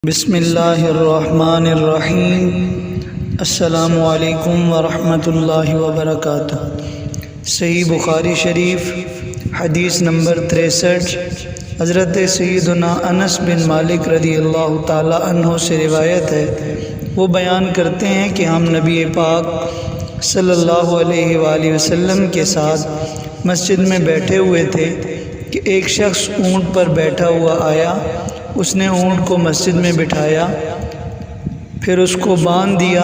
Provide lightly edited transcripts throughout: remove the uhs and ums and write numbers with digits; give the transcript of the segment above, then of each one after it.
بسم اللہ الرحمن الرحیم۔ السلام علیکم ورحمۃ اللہ وبرکاتہ۔ صحیح بخاری شریف حدیث نمبر 63، حضرت سیدنا انس بن مالک رضی اللہ تعالی عنہ سے روایت ہے۔ وہ بیان کرتے ہیں کہ ہم نبی پاک صلی اللہ علیہ وآلہ وسلم کے ساتھ مسجد میں بیٹھے ہوئے تھے کہ ایک شخص اونٹ پر بیٹھا ہوا آیا۔ اس نے اونٹ کو مسجد میں بٹھایا، پھر اس کو باندھ دیا۔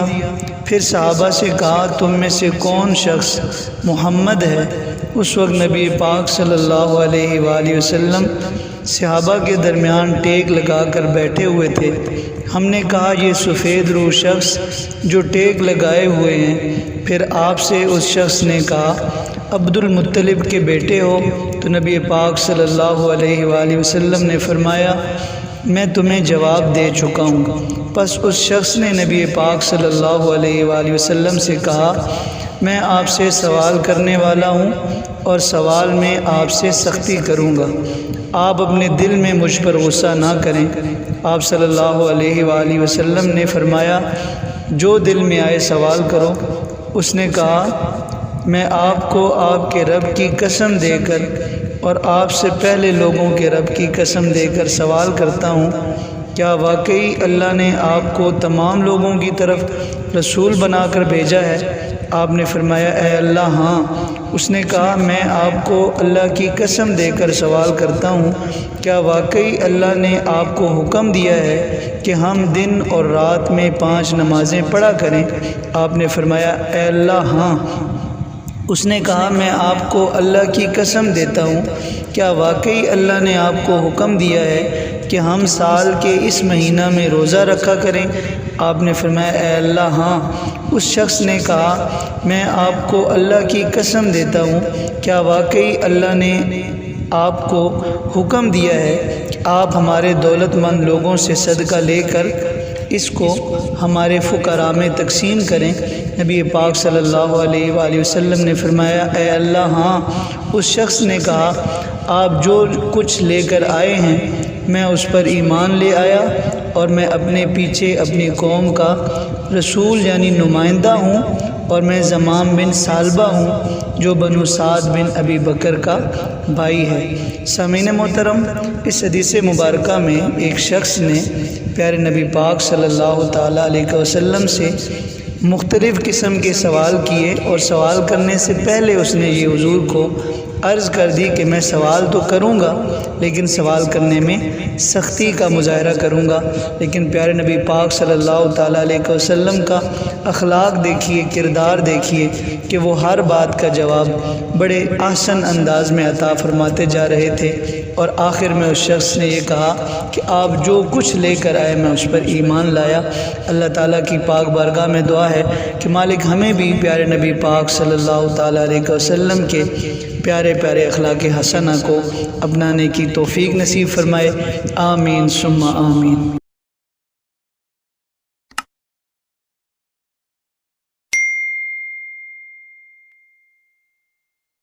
پھر صحابہ سے کہا، تم میں سے کون شخص محمد ہے؟ اس وقت نبی پاک صلی اللہ علیہ وآلہ وسلم صحابہ کے درمیان ٹیک لگا کر بیٹھے ہوئے تھے۔ ہم نے کہا، یہ سفید روح شخص جو ٹیک لگائے ہوئے ہیں۔ پھر آپ سے اس شخص نے کہا، عبد المطلب کے بیٹے ہو؟ تو نبی پاک صلی اللہ علیہ وآلہ وسلم نے فرمایا، میں تمہیں جواب دے چکا ہوں۔ پس اس شخص نے نبی پاک صلی اللہ علیہ وآلہ وسلم سے کہا، میں آپ سے سوال کرنے والا ہوں اور سوال میں آپ سے سختی کروں گا۔ آپ اپنے دل میں مجھ پر غصہ نہ کریں۔ آپ صلی اللہ علیہ وآلہ وسلم نے فرمایا، جو دل میں آئے سوال کرو۔ اس نے کہا، میں آپ کو آپ کے رب کی قسم دے کر اور آپ سے پہلے لوگوں کے رب کی قسم دے کر سوال کرتا ہوں، کیا واقعی اللہ نے آپ کو تمام لوگوں کی طرف رسول بنا کر بھیجا ہے؟ آپ نے فرمایا، اے اللہ ہاں۔ اس نے کہا، میں آپ کو اللہ کی قسم دے کر سوال کرتا ہوں، کیا واقعی اللہ نے آپ کو حکم دیا ہے کہ ہم دن اور رات میں 5 نمازیں پڑھا کریں؟ آپ نے فرمایا، اے اللہ ہاں۔ اس نے کہا، میں آپ کو اللہ کی قسم دیتا ہوں، کیا واقعی اللہ نے آپ کو حکم دیا ہے کہ ہم سال کے اس مہینہ میں روزہ رکھا کریں؟ آپ نے فرمایا، اے اللہ ہاں۔ اس شخص نے کہا، میں آپ کو اللہ کی قسم دیتا ہوں، کیا واقعی اللہ نے آپ کو حکم دیا ہے کہ آپ ہمارے دولت مند لوگوں سے صدقہ لے کر اس کو ہمارے فقراء میں تقسیم کریں؟ نبی پاک صلی اللہ علیہ وآلہ وسلم نے فرمایا، اے اللہ ہاں۔ اس شخص نے کہا، آپ جو کچھ لے کر آئے ہیں میں اس پر ایمان لے آیا، اور میں اپنے پیچھے اپنی قوم کا رسول یعنی نمائندہ ہوں، اور میں زمام بن ثعلبہ ہوں جو بنو سعد بن ابی بکر کا بھائی ہے۔ سامعین محترم، اس حدیث مبارکہ میں ایک شخص نے پیارے نبی پاک صلی اللہ تعالیٰ علیہ وسلم سے مختلف قسم کے سوال کیے، اور سوال کرنے سے پہلے اس نے یہ حضور کو عرض کر دی کہ میں سوال تو کروں گا لیکن سوال کرنے میں سختی کا مظاہرہ کروں گا۔ لیکن پیارے نبی پاک صلی اللہ تعالیٰ علیہ وسلم کا اخلاق دیکھیے، کردار دیکھیے کہ وہ ہر بات کا جواب بڑے احسن انداز میں عطا فرماتے جا رہے تھے، اور آخر میں اس شخص نے یہ کہا کہ آپ جو کچھ لے کر آئے میں اس پر ایمان لایا۔ اللہ تعالیٰ کی پاک بارگاہ میں دعا ہے کہ مالک ہمیں بھی پیارے نبی پاک صلی اللہ تعالیٰ علیہ وسلم کے پیارے پیارے اخلاق حسنہ کو اپنانے کی توفیق نصیب فرمائے۔ آمین ثم آمین۔